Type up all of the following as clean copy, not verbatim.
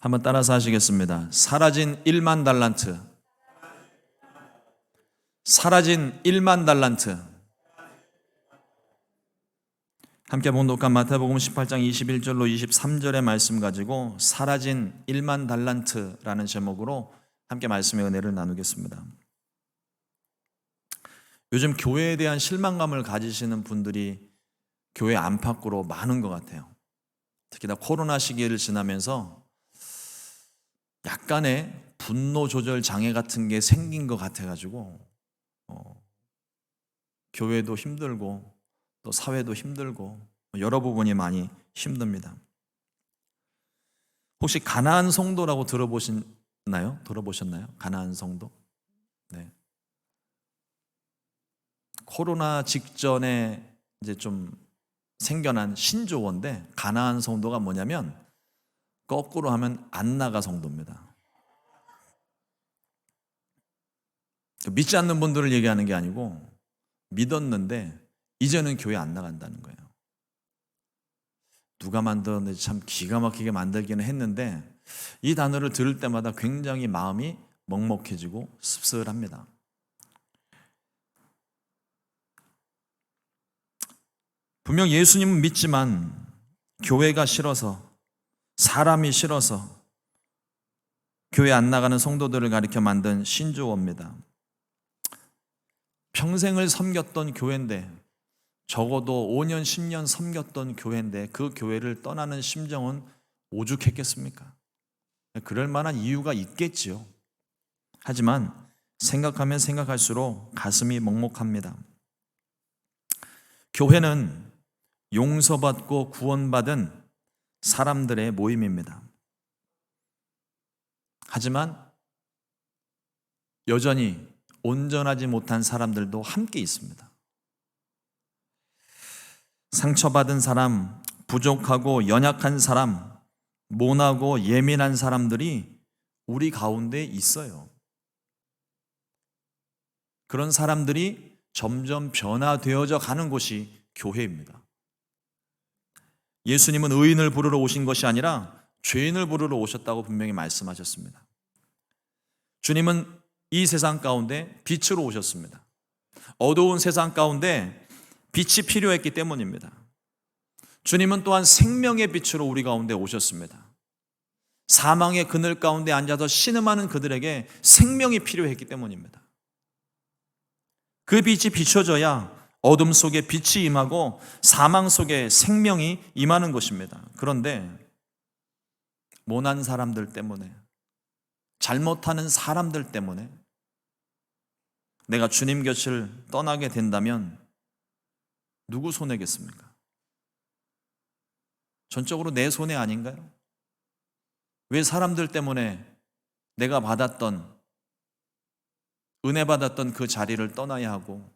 한번 따라서 하시겠습니다. 사라진 1만 달란트. 사라진 1만 달란트. 함께 봉독한 마태복음 18장 21절로 23절의 말씀 가지고 사라진 1만 달란트라는 제목으로 함께 말씀의 은혜를 나누겠습니다. 요즘 교회에 대한 실망감을 가지시는 분들이 교회 안팎으로 많은 것 같아요. 특히나 코로나 시기를 지나면서 약간의 분노 조절 장애 같은 게 생긴 것 같아가지고 교회도 힘들고 또 사회도 힘들고 여러 부분이 많이 힘듭니다. 혹시 가나안 성도라고 들어보셨나요? 가나안 성도? 네. 코로나 직전에 이제 좀 생겨난 신조어인데 가나안 성도가 뭐냐면 거꾸로 하면 안 나가 성도입니다. 믿지 않는 분들을 얘기하는 게 아니고 믿었는데 이제는 교회 안 나간다는 거예요. 누가 만들었는지 참 기가 막히게 만들기는 했는데 이 단어를 들을 때마다 굉장히 마음이 먹먹해지고 씁쓸합니다. 분명 예수님은 믿지만 교회가 싫어서, 사람이 싫어서 교회 안 나가는 성도들을 가리켜 만든 신조어입니다. 평생을 섬겼던 교회인데, 적어도 5년, 10년 섬겼던 교회인데 그 교회를 떠나는 심정은 오죽했겠습니까? 그럴 만한 이유가 있겠지요. 하지만 생각하면 생각할수록 가슴이 먹먹합니다. 교회는 용서받고 구원받은 사람들의 모임입니다. 하지만 여전히 온전하지 못한 사람들도 함께 있습니다. 상처받은 사람, 부족하고 연약한 사람, 모나고 예민한 사람들이 우리 가운데 있어요. 그런 사람들이 점점 변화되어져 가는 곳이 교회입니다. 예수님은 의인을 부르러 오신 것이 아니라 죄인을 부르러 오셨다고 분명히 말씀하셨습니다. 주님은 이 세상 가운데 빛으로 오셨습니다. 어두운 세상 가운데 빛이 필요했기 때문입니다. 주님은 또한 생명의 빛으로 우리 가운데 오셨습니다. 사망의 그늘 가운데 앉아서 신음하는 그들에게 생명이 필요했기 때문입니다. 그 빛이 비춰져야 어둠 속에 빛이 임하고 사망 속에 생명이 임하는 것입니다. 그런데 모난 사람들 때문에, 잘못하는 사람들 때문에 내가 주님 곁을 떠나게 된다면 누구 손해겠습니까? 전적으로 내 손해 아닌가요? 왜 사람들 때문에 내가 받았던, 은혜 받았던 그 자리를 떠나야 하고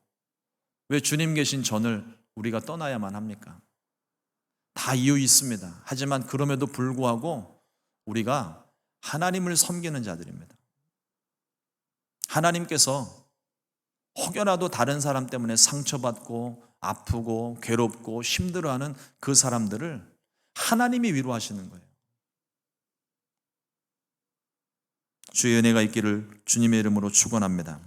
왜 주님 계신 전을 우리가 떠나야만 합니까? 다 이유 있습니다. 하지만 그럼에도 불구하고 우리가 하나님을 섬기는 자들입니다. 하나님께서 혹여라도 다른 사람 때문에 상처받고 아프고 괴롭고 힘들어하는 그 사람들을 하나님이 위로하시는 거예요. 주의 은혜가 있기를 주님의 이름으로 축원합니다.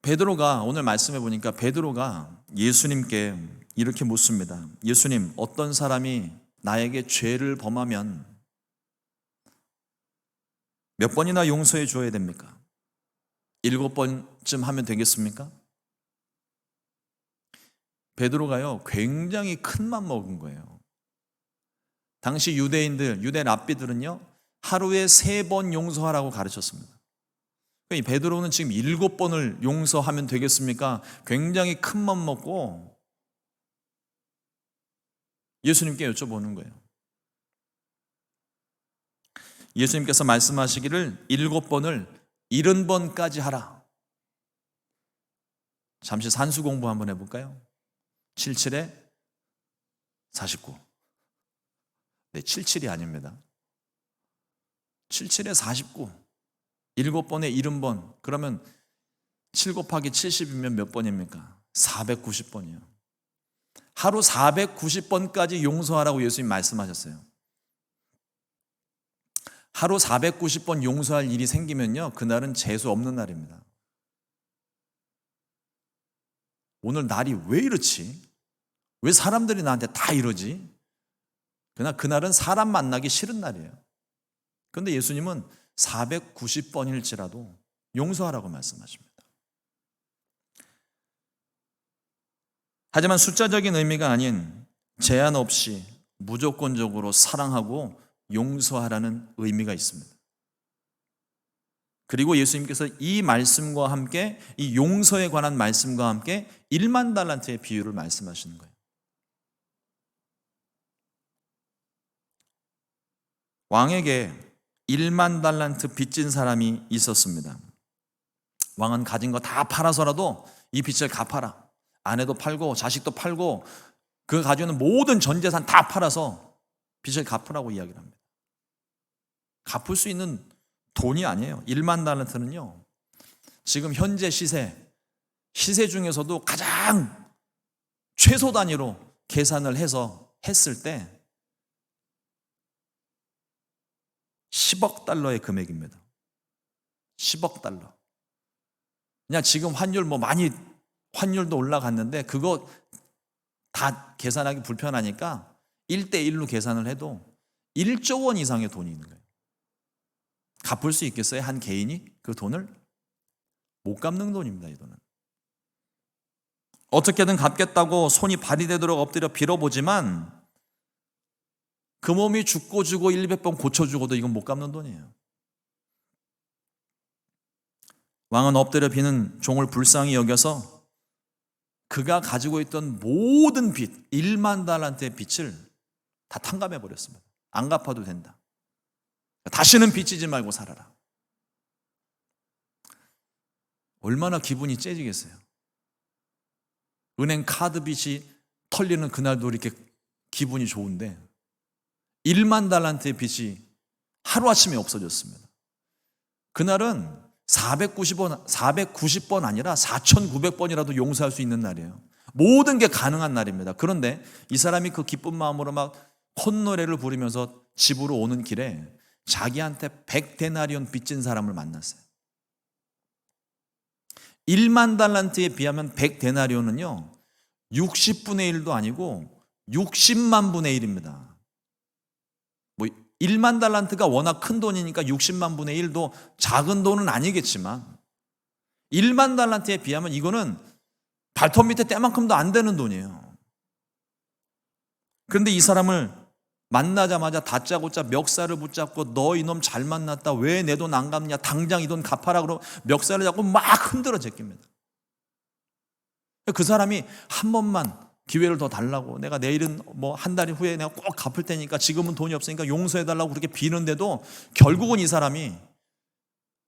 베드로가 오늘 말씀해 보니까 베드로가 예수님께 이렇게 묻습니다. 예수님, 어떤 사람이 나에게 죄를 범하면 몇 번이나 용서해 줘야 됩니까? 7번쯤 하면 되겠습니까? 베드로가요, 굉장히 큰 맘 먹은 거예요. 당시 유대인들, 유대 랍비들은요, 하루에 3번 용서하라고 가르쳤습니다. 이 베드로는 지금 7번을 용서하면 되겠습니까? 굉장히 큰 맘 먹고 예수님께 여쭤보는 거예요. 예수님께서 말씀하시기를 7번을 70번까지 하라. 잠시 산수 공부 한번 해볼까요? 77에 49. 네, 77이 아닙니다. 77에 49. 7번에 70번. 그러면 7 곱하기 70이면 몇 번입니까? 490번이요. 하루 490번까지 용서하라고 예수님 말씀하셨어요. 하루 490번 용서할 일이 생기면요, 그날은 재수 없는 날입니다. 오늘 날이 왜 이렇지? 왜 사람들이 나한테 다 이러지? 그날은 사람 만나기 싫은 날이에요. 그런데 예수님은 490번일지라도 용서하라고 말씀하십니다. 하지만 숫자적인 의미가 아닌 제한 없이 무조건적으로 사랑하고 용서하라는 의미가 있습니다. 그리고 예수님께서 이 말씀과 함께, 이 용서에 관한 말씀과 함께 1만 달란트의 비유를 말씀하시는 거예요. 왕에게 1만 달란트 빚진 사람이 있었습니다. 왕은 가진 거 다 팔아서라도 이 빚을 갚아라. 아내도 팔고 자식도 팔고 그 가지고 있는 모든 전 재산 다 팔아서 빚을 갚으라고 이야기를 합니다. 갚을 수 있는 돈이 아니에요. 1만 달란트는요, 지금 현재 시세 중에서도 가장 최소 단위로 계산을 해서 했을 때 10억 달러의 금액입니다. 10억 달러. 그냥 지금 환율 많이 환율도 올라갔는데 그거 다 계산하기 불편하니까 1대1로 계산을 해도 1조 원 이상의 돈이 있는 거예요. 갚을 수 있겠어요? 한 개인이 그 돈을? 못 갚는 돈입니다. 이 돈은. 어떻게든 갚겠다고 손이 발이 되도록 엎드려 빌어보지만 그 몸이 죽고 주고 100번 고쳐주고도 이건 못 갚는 돈이에요. 왕은 엎드려 비는 종을 불쌍히 여겨서 그가 가지고 있던 모든 빚, 1만 달란트의 빚을 다 탕감해 버렸습니다. 안 갚아도 된다. 다시는 빚지지 말고 살아라. 얼마나 기분이 째지겠어요. 은행 카드 빚이 털리는 그날도 이렇게 기분이 좋은데 1만 달란트의 빚이 하루아침에 없어졌습니다. 그날은 490번 아니라 4,900번이라도 용서할 수 있는 날이에요. 모든 게 가능한 날입니다. 그런데 이 사람이 그 기쁜 마음으로 막 콧노래를 부르면서 집으로 오는 길에 자기한테 100데나리온 빚진 사람을 만났어요. 1만 달란트에 비하면 100데나리온은요 60분의 1도 아니고 60만 분의 1입니다. 1만 달란트가 워낙 큰 돈이니까 60만 분의 1도 작은 돈은 아니겠지만 1만 달란트에 비하면 이거는 발톱 밑에 때만큼도 안 되는 돈이에요. 그런데 이 사람을 만나자마자 다짜고짜 멱살을 붙잡고 너 이놈 잘 만났다. 왜 내 돈 안 갚냐. 당장 이 돈 갚아라. 그러고 멱살을 잡고 막 흔들어 제낍니다. 그 사람이 한 번만 기회를 더 달라고, 내가 내일은 한 달 후에 내가 꼭 갚을 테니까 지금은 돈이 없으니까 용서해달라고 그렇게 비는데도 결국은 이 사람이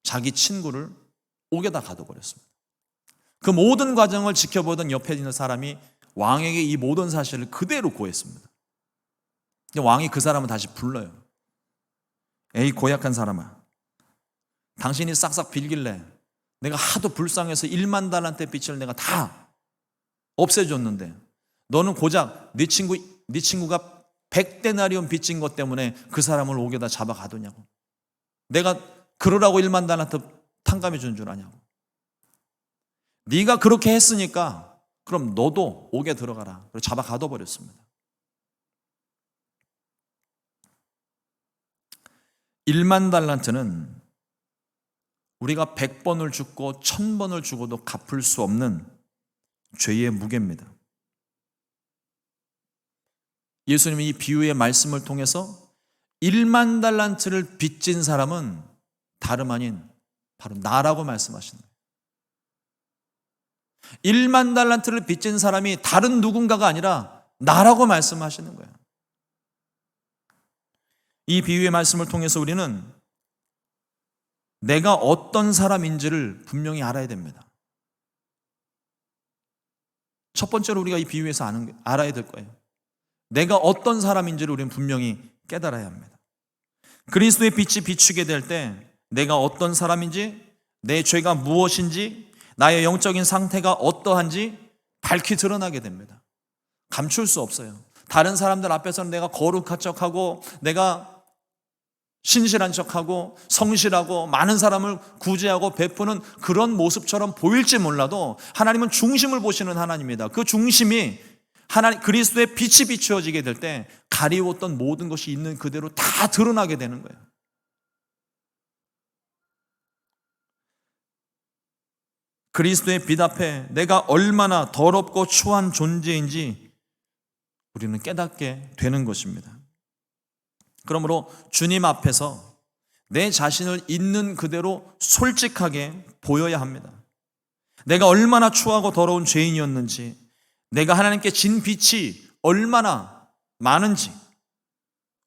자기 친구를 옥에다 가둬버렸습니다. 그 모든 과정을 지켜보던 옆에 있는 사람이 왕에게 이 모든 사실을 그대로 고했습니다. 왕이 그 사람을 다시 불러요. 에이 고약한 사람아, 당신이 싹싹 빌길래 내가 하도 불쌍해서 1만 달란트 빚을 내가 다 없애줬는데 너는 고작 네 친구가 100데나리온 빚진 것 때문에 그 사람을 옥에다 잡아 가두냐고. 내가 그러라고 1만 달란트 탕감해 준 줄 아냐고. 네가 그렇게 했으니까 그럼 너도 옥에 들어가라. 그리고 잡아 가둬버렸습니다. 1만 달란트는 우리가 100번을 죽고 1000번을 죽어도 갚을 수 없는 죄의 무게입니다. 예수님이 이 비유의 말씀을 통해서 1만 달란트를 빚진 사람은 다름 아닌 바로 나라고 말씀하시는 거예요. 1만 달란트를 빚진 사람이 다른 누군가가 아니라 나라고 말씀하시는 거예요. 이 비유의 말씀을 통해서 우리는 내가 어떤 사람인지를 분명히 알아야 됩니다. 첫 번째로 우리가 이 비유에서 알아야 될 거예요. 내가 어떤 사람인지를 우리는 분명히 깨달아야 합니다. 그리스도의 빛이 비추게 될 때 내가 어떤 사람인지, 내 죄가 무엇인지, 나의 영적인 상태가 어떠한지 밝히 드러나게 됩니다. 감출 수 없어요. 다른 사람들 앞에서는 내가 거룩한 척하고 내가 신실한 척하고 성실하고 많은 사람을 구제하고 베푸는 그런 모습처럼 보일지 몰라도 하나님은 중심을 보시는 하나님입니다. 그 중심이 하나님 그리스도의 빛이 비추어지게 될 때 가리웠던 모든 것이 있는 그대로 다 드러나게 되는 거예요. 그리스도의 빛 앞에 내가 얼마나 더럽고 추한 존재인지 우리는 깨닫게 되는 것입니다. 그러므로 주님 앞에서 내 자신을 있는 그대로 솔직하게 보여야 합니다. 내가 얼마나 추하고 더러운 죄인이었는지, 내가 하나님께 진 빛이 얼마나 많은지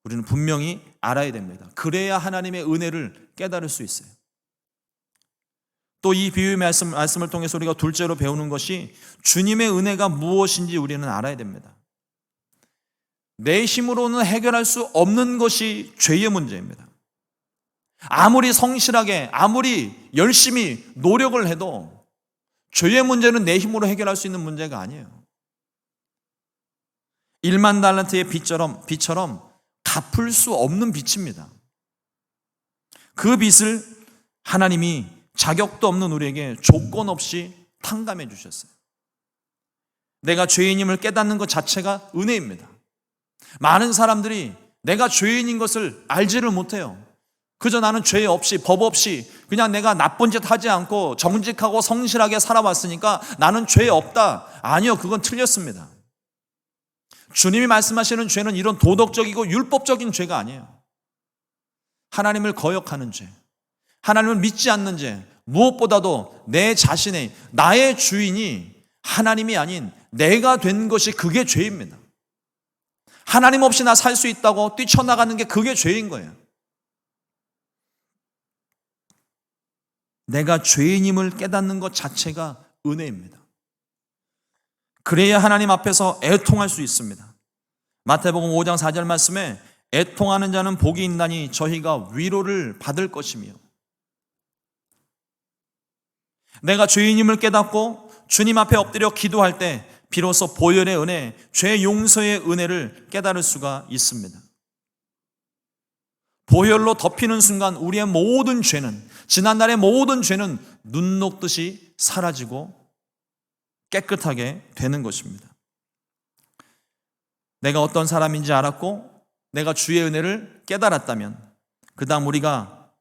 우리는 분명히 알아야 됩니다. 그래야 하나님의 은혜를 깨달을 수 있어요. 또 이 비유의 말씀을 통해서 우리가 둘째로 배우는 것이 주님의 은혜가 무엇인지 우리는 알아야 됩니다. 내 힘으로는 해결할 수 없는 것이 죄의 문제입니다. 아무리 성실하게, 아무리 열심히 노력을 해도 죄의 문제는 내 힘으로 해결할 수 있는 문제가 아니에요. 1만 달란트의 빚처럼 갚을 수 없는 빚입니다. 그 빚을 하나님이 자격도 없는 우리에게 조건 없이 탕감해 주셨어요. 내가 죄인임을 깨닫는 것 자체가 은혜입니다. 많은 사람들이 내가 죄인인 것을 알지를 못해요. 그저 나는 죄 없이 법 없이 그냥 내가 나쁜 짓 하지 않고 정직하고 성실하게 살아왔으니까 나는 죄 없다. 아니요, 그건 틀렸습니다. 주님이 말씀하시는 죄는 이런 도덕적이고 율법적인 죄가 아니에요. 하나님을 거역하는 죄, 하나님을 믿지 않는 죄, 무엇보다도 내 자신의 나의 주인이 하나님이 아닌 내가 된 것이 그게 죄입니다. 하나님 없이 나 살 수 있다고 뛰쳐나가는 게 그게 죄인 거예요. 내가 죄인임을 깨닫는 것 자체가 은혜입니다. 그래야 하나님 앞에서 애통할 수 있습니다. 마태복음 5장 4절 말씀에 애통하는 자는 복이 있나니 저희가 위로를 받을 것이며, 내가 죄인임을 깨닫고 주님 앞에 엎드려 기도할 때 비로소 보혈의 은혜, 죄 용서의 은혜를 깨달을 수가 있습니다. 보혈로 덮이는 순간 우리의 모든 죄는, 지난날의 모든 죄는 눈 녹듯이 사라지고 깨끗하게 되는 것입니다. 내가 어떤 사람인지 알았고 내가 주의 은혜를 깨달았다면 그 다음 우리가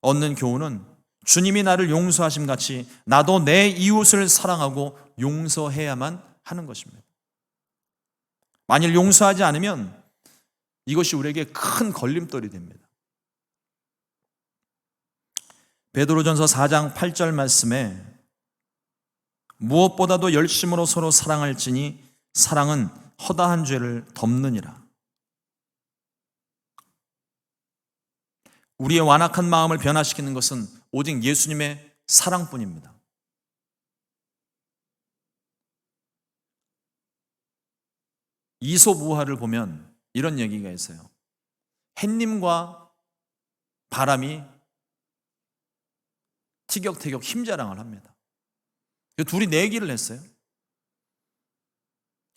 얻는 교훈은 주님이 나를 용서하심 같이 나도 내 이웃을 사랑하고 용서해야만 하는 것입니다. 만일 용서하지 않으면 이것이 우리에게 큰 걸림돌이 됩니다. 베드로전서 4장 8절 말씀에 무엇보다도 열심으로 서로 사랑할지니 사랑은 허다한 죄를 덮느니라. 우리의 완악한 마음을 변화시키는 것은 오직 예수님의 사랑뿐입니다. 이솝우화를 보면 이런 얘기가 있어요. 햇님과 바람이 티격태격 힘자랑을 합니다. 둘이 내기를 했어요.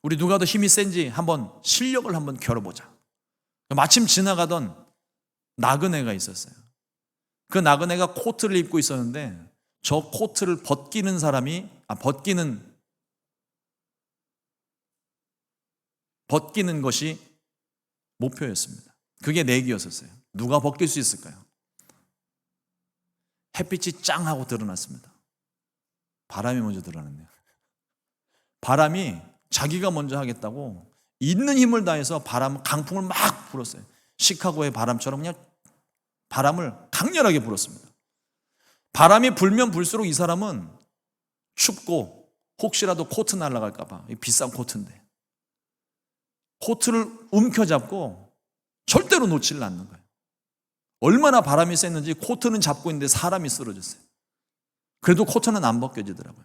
우리 누가 더 힘이 센지 한번 실력을 한번 겨뤄보자. 마침 지나가던 나그네가 있었어요. 그 나그네가 코트를 입고 있었는데 저 코트를 벗기는 사람이 벗기는 것이 목표였습니다. 그게 내기였었어요. 누가 벗길 수 있을까요? 햇빛이 짱 하고 드러났습니다. 바람이 먼저 드러났네요. 바람이 자기가 먼저 하겠다고 있는 힘을 다해서 강풍을 막 불었어요. 시카고의 바람처럼 그냥 바람을 강렬하게 불었습니다. 바람이 불면 불수록 이 사람은 춥고 혹시라도 코트 날아갈까 봐, 비싼 코트인데 코트를 움켜잡고 절대로 놓지를 않는 거예요. 얼마나 바람이 셌는지 코트는 잡고 있는데 사람이 쓰러졌어요. 그래도 코트는 안 벗겨지더라고요.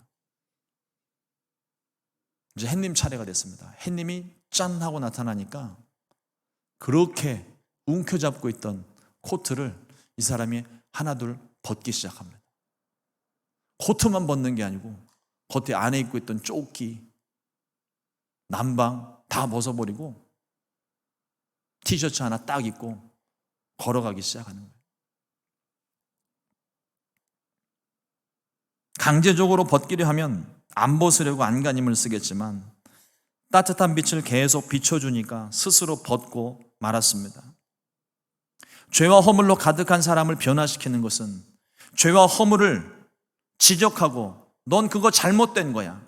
이제 햇님 차례가 됐습니다. 햇님이 짠 하고 나타나니까 그렇게 움켜잡고 있던 코트를 이 사람이 하나둘 벗기 시작합니다. 코트만 벗는 게 아니고 겉에 안에 입고 있던 조끼, 남방 다 벗어버리고 티셔츠 하나 딱 입고 걸어가기 시작하는 거예요. 강제적으로 벗기려 하면 안 벗으려고 안간힘을 쓰겠지만 따뜻한 빛을 계속 비춰주니까 스스로 벗고 말았습니다. 죄와 허물로 가득한 사람을 변화시키는 것은 죄와 허물을 지적하고 넌 그거 잘못된 거야.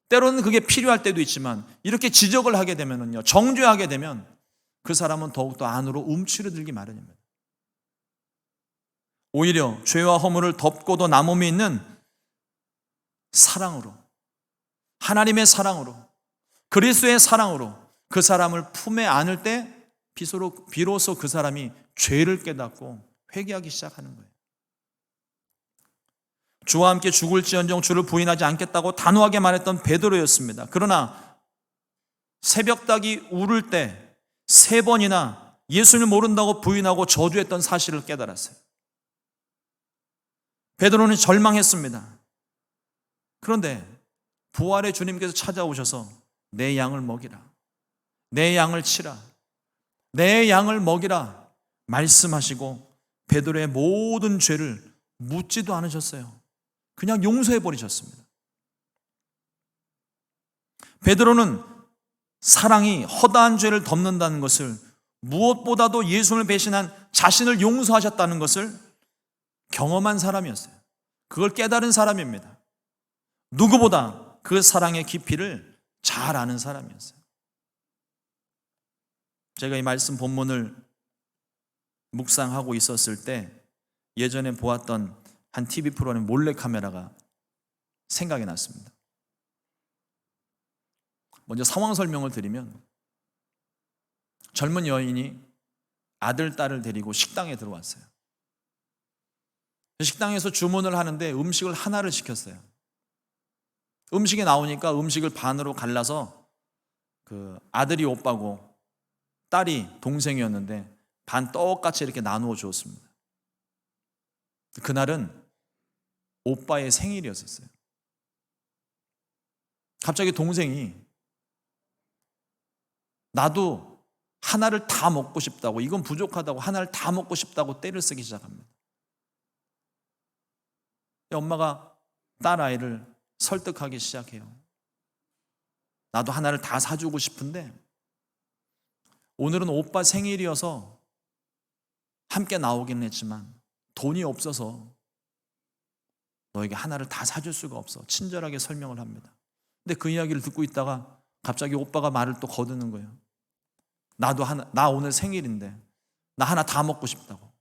때로는 그게 필요할 때도 있지만 이렇게 지적을 하게 되면요, 정죄하게 되면 그 사람은 더욱더 안으로 움츠러들기 마련입니다. 오히려 죄와 허물을 덮고도 남음이 있는 사랑으로, 하나님의 사랑으로, 그리스도의 사랑으로 그 사람을 품에 안을 때 비로소 그 사람이 죄를 깨닫고 회개하기 시작하는 거예요. 주와 함께 죽을지언정 주를 부인하지 않겠다고 단호하게 말했던 베드로였습니다. 그러나 새벽닭이 울을 때 3번이나 예수님을 모른다고 부인하고 저주했던 사실을 깨달았어요. 베드로는 절망했습니다. 그런데 부활의 주님께서 찾아오셔서 내 양을 먹이라, 내 양을 치라, 내 양을 먹이라 말씀하시고 베드로의 모든 죄를 묻지도 않으셨어요. 그냥 용서해 버리셨습니다. 베드로는 사랑이 허다한 죄를 덮는다는 것을, 무엇보다도 예수를 배신한 자신을 용서하셨다는 것을 경험한 사람이었어요. 그걸 깨달은 사람입니다. 누구보다 그 사랑의 깊이를 잘 아는 사람이었어요. 제가 이 말씀 본문을 묵상하고 있었을 때 예전에 보았던 한 TV 프로그램 몰래카메라가 생각이 났습니다. 먼저 상황 설명을 드리면, 젊은 여인이 아들, 딸을 데리고 식당에 들어왔어요. 식당에서 주문을 하는데 음식을 하나를 시켰어요. 음식이 나오니까 음식을 반으로 갈라서 그 아들이 오빠고 딸이 동생이었는데 반 똑같이 이렇게 나누어 주었습니다. 그날은 오빠의 생일이었어요. 갑자기 동생이 나도 하나를 다 먹고 싶다고, 이건 부족하다고 하나를 다 먹고 싶다고 떼를 쓰기 시작합니다. 엄마가 딸 아이를 설득하기 시작해요. 나도 하나를 다 사주고 싶은데 오늘은 오빠 생일이어서 함께 나오긴 했지만 돈이 없어서 너에게 하나를 다 사줄 수가 없어. 친절하게 설명을 합니다. 근데 그 이야기를 듣고 있다가 갑자기 오빠가 말을 또 거두는 거예요. 나 오늘 생일인데 나 하나 다 먹고 싶다고.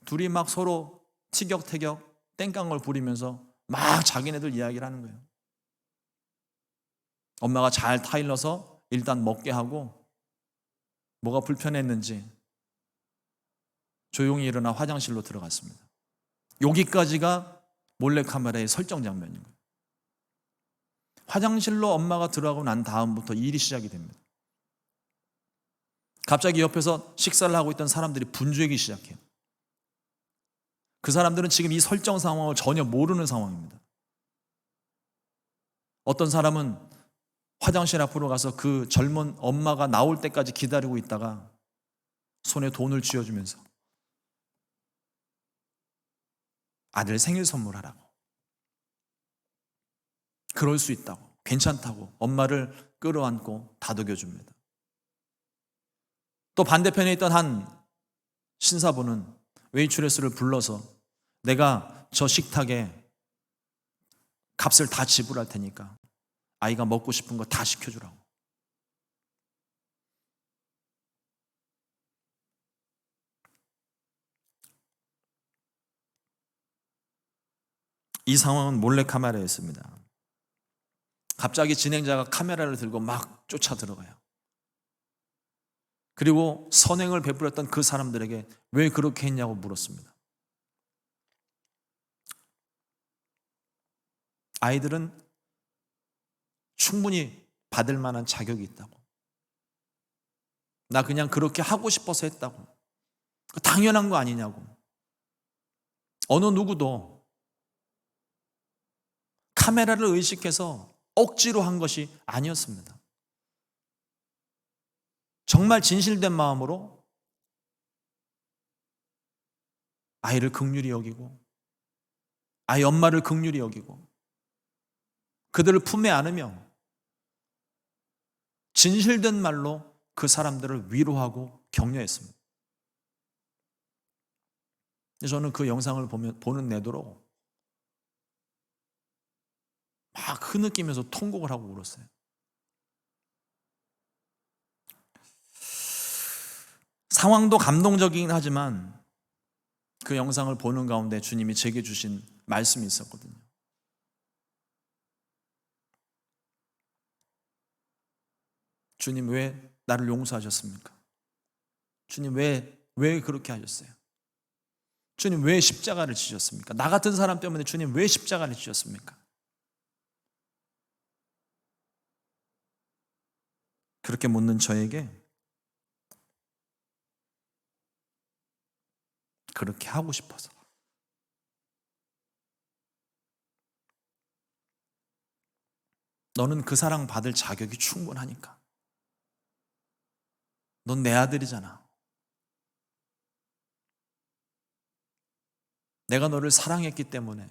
둘이 막 서로 티격태격 땡깡을 부리면서 막 자기네들 이야기를 하는 거예요. 엄마가 잘 타일러서 일단 먹게 하고 뭐가 불편했는지 조용히 일어나 화장실로 들어갔습니다. 여기까지가 몰래카메라의 설정 장면인 거예요. 화장실로 엄마가 들어가고 난 다음부터 일이 시작이 됩니다. 갑자기 옆에서 식사를 하고 있던 사람들이 분주하기 시작해요. 그 사람들은 지금 이 설정 상황을 전혀 모르는 상황입니다. 어떤 사람은 화장실 앞으로 가서 그 젊은 엄마가 나올 때까지 기다리고 있다가 손에 돈을 쥐어주면서 아들 생일 선물하라고, 그럴 수 있다고, 괜찮다고 엄마를 끌어안고 다독여줍니다. 또 반대편에 있던 한 신사부는 웨이트레스를 불러서 내가 저 식탁에 값을 다 지불할 테니까 아이가 먹고 싶은 거 다 시켜주라고. 이 상황은 몰래카메라였습니다. 갑자기 진행자가 카메라를 들고 막 쫓아 들어가요. 그리고 선행을 베풀었던 그 사람들에게 왜 그렇게 했냐고 물었습니다. 아이들은 충분히 받을 만한 자격이 있다고, 나 그냥 그렇게 하고 싶어서 했다고, 당연한 거 아니냐고. 어느 누구도 카메라를 의식해서 억지로 한 것이 아니었습니다. 정말 진실된 마음으로 아이를 긍휼히 여기고 아이 엄마를 긍휼히 여기고 그들을 품에 안으며 진실된 말로 그 사람들을 위로하고 격려했습니다. 저는 그 영상을 보는 내도록 막 흐느끼면서 통곡을 하고 울었어요. 상황도 감동적이긴 하지만 그 영상을 보는 가운데 주님이 제게 주신 말씀이 있었거든요. 주님 왜 나를 용서하셨습니까? 주님 왜 그렇게 하셨어요? 주님 왜 십자가를 지셨습니까? 나 같은 사람 때문에 주님 왜 십자가를 지셨습니까? 그렇게 묻는 저에게 그렇게 하고 싶어서, 너는 그 사랑 받을 자격이 충분하니까, 넌 내 아들이잖아. 내가 너를 사랑했기 때문에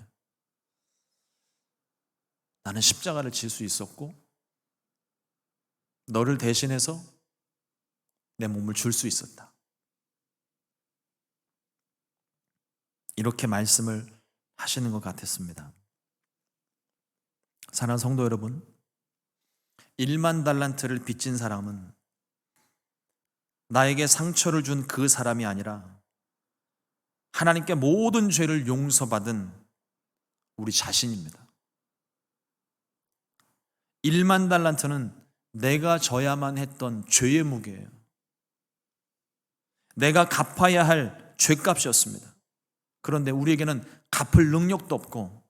나는 십자가를 질 수 있었고 너를 대신해서 내 몸을 줄 수 있었다. 이렇게 말씀을 하시는 것 같았습니다. 사랑하는 성도 여러분, 1만 달란트를 빚진 사람은 나에게 상처를 준 그 사람이 아니라 하나님께 모든 죄를 용서받은 우리 자신입니다. 1만 달란트는 내가 져야만 했던 죄의 무게예요. 내가 갚아야 할 죄값이었습니다. 그런데 우리에게는 갚을 능력도 없고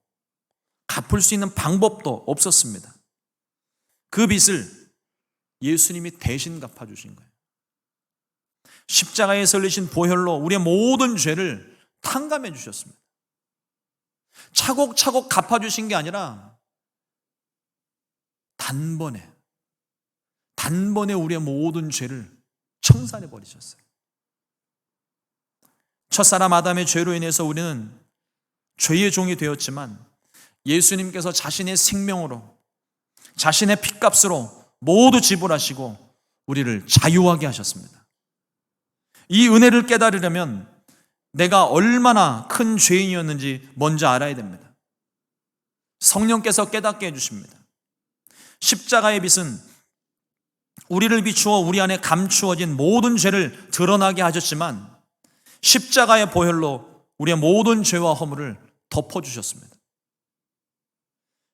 갚을 수 있는 방법도 없었습니다. 그 빚을 예수님이 대신 갚아주신 거예요. 십자가에 설리신 보혈로 우리의 모든 죄를 탕감해 주셨습니다. 차곡차곡 갚아주신 게 아니라 단번에 우리의 모든 죄를 청산해 버리셨어요. 첫사람 아담의 죄로 인해서 우리는 죄의 종이 되었지만 예수님께서 자신의 생명으로, 자신의 피값으로 모두 지불하시고 우리를 자유하게 하셨습니다. 이 은혜를 깨달으려면 내가 얼마나 큰 죄인이었는지 먼저 알아야 됩니다. 성령께서 깨닫게 해주십니다. 십자가의 빛은 우리를 비추어 우리 안에 감추어진 모든 죄를 드러나게 하셨지만 십자가의 보혈로 우리의 모든 죄와 허물을 덮어주셨습니다.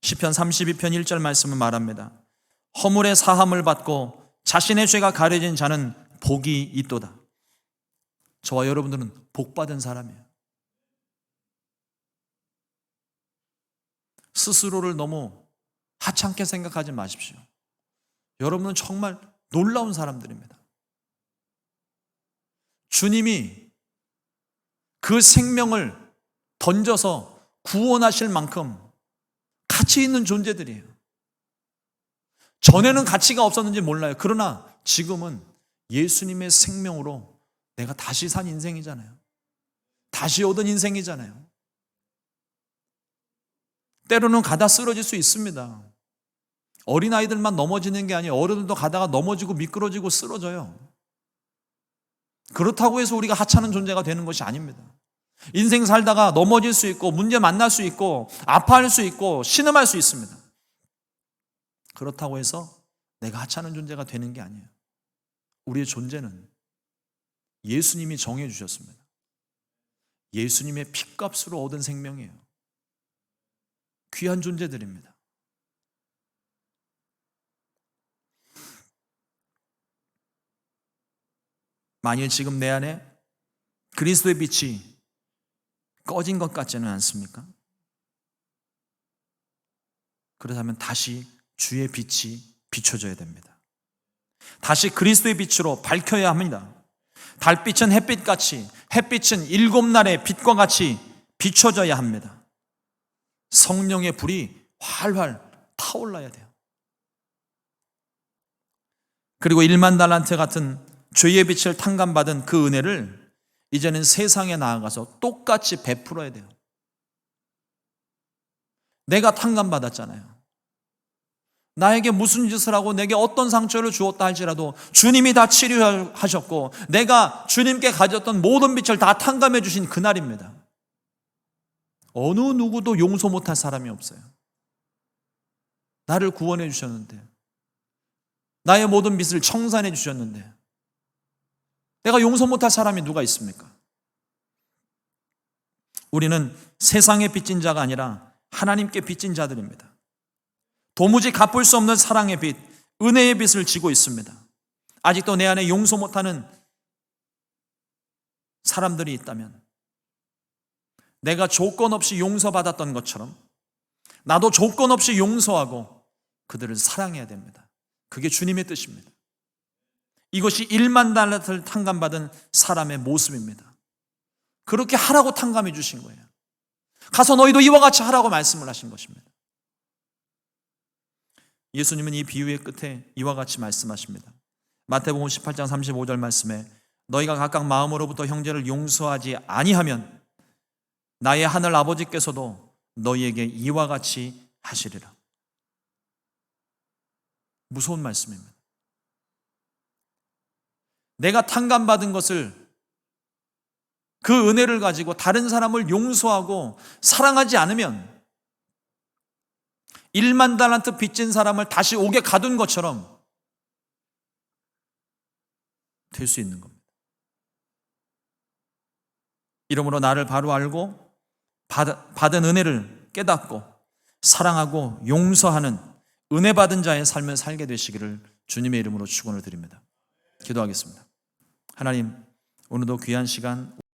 시편 32편 1절 말씀은 말합니다. 허물의 사함을 받고 자신의 죄가 가려진 자는 복이 있도다. 저와 여러분들은 복받은 사람이에요. 스스로를 너무 하찮게 생각하지 마십시오. 여러분은 정말 놀라운 사람들입니다. 주님이 그 생명을 던져서 구원하실 만큼 가치 있는 존재들이에요. 전에는 가치가 없었는지 몰라요. 그러나 지금은 예수님의 생명으로 내가 다시 산 인생이잖아요. 다시 얻은 인생이잖아요. 때로는 가다 쓰러질 수 있습니다. 어린아이들만 넘어지는 게 아니에요. 어른들도 가다가 넘어지고 미끄러지고 쓰러져요. 그렇다고 해서 우리가 하찮은 존재가 되는 것이 아닙니다. 인생 살다가 넘어질 수 있고 문제 만날 수 있고 아파할 수 있고 신음할 수 있습니다. 그렇다고 해서 내가 하찮은 존재가 되는 게 아니에요. 우리의 존재는 예수님이 정해 주셨습니다. 예수님의 피값으로 얻은 생명이에요. 귀한 존재들입니다. 만일 지금 내 안에 그리스도의 빛이 꺼진 것 같지는 않습니까? 그렇다면 다시 주의 빛이 비춰져야 됩니다. 다시 그리스도의 빛으로 밝혀야 합니다. 달빛은 햇빛같이, 햇빛은 7날의 빛과 같이 비춰져야 합니다. 성령의 불이 활활 타올라야 돼요. 그리고 1만 달란트 같은 죄의 빛을 탕감받은 그 은혜를 이제는 세상에 나아가서 똑같이 베풀어야 돼요. 내가 탕감받았잖아요. 나에게 무슨 짓을 하고 내게 어떤 상처를 주었다 할지라도 주님이 다 치료하셨고 내가 주님께 가졌던 모든 빛을 다 탕감해 주신 그날입니다. 어느 누구도 용서 못할 사람이 없어요. 나를 구원해 주셨는데, 나의 모든 빛을 청산해 주셨는데 내가 용서 못할 사람이 누가 있습니까? 우리는 세상에 빚진 자가 아니라 하나님께 빚진 자들입니다. 도무지 갚을 수 없는 사랑의 빚, 은혜의 빚을 지고 있습니다. 아직도 내 안에 용서 못하는 사람들이 있다면 내가 조건 없이 용서받았던 것처럼 나도 조건 없이 용서하고 그들을 사랑해야 됩니다. 그게 주님의 뜻입니다. 이것이 1만 달란트를 탕감받은 사람의 모습입니다. 그렇게 하라고 탕감해 주신 거예요. 가서 너희도 이와 같이 하라고 말씀을 하신 것입니다. 예수님은 이 비유의 끝에 이와 같이 말씀하십니다. 마태복음 18장 35절 말씀에 너희가 각각 마음으로부터 형제를 용서하지 아니하면 나의 하늘 아버지께서도 너희에게 이와 같이 하시리라. 무서운 말씀입니다. 내가 탕감받은 것을, 그 은혜를 가지고 다른 사람을 용서하고 사랑하지 않으면 1만 달란트 빚진 사람을 다시 옥에 가둔 것처럼 될 수 있는 겁니다. 이러므로 나를 바로 알고 받은 은혜를 깨닫고 사랑하고 용서하는 은혜 받은 자의 삶을 살게 되시기를 주님의 이름으로 축원을 드립니다. 기도하겠습니다. 하나님, 오늘도 귀한 시간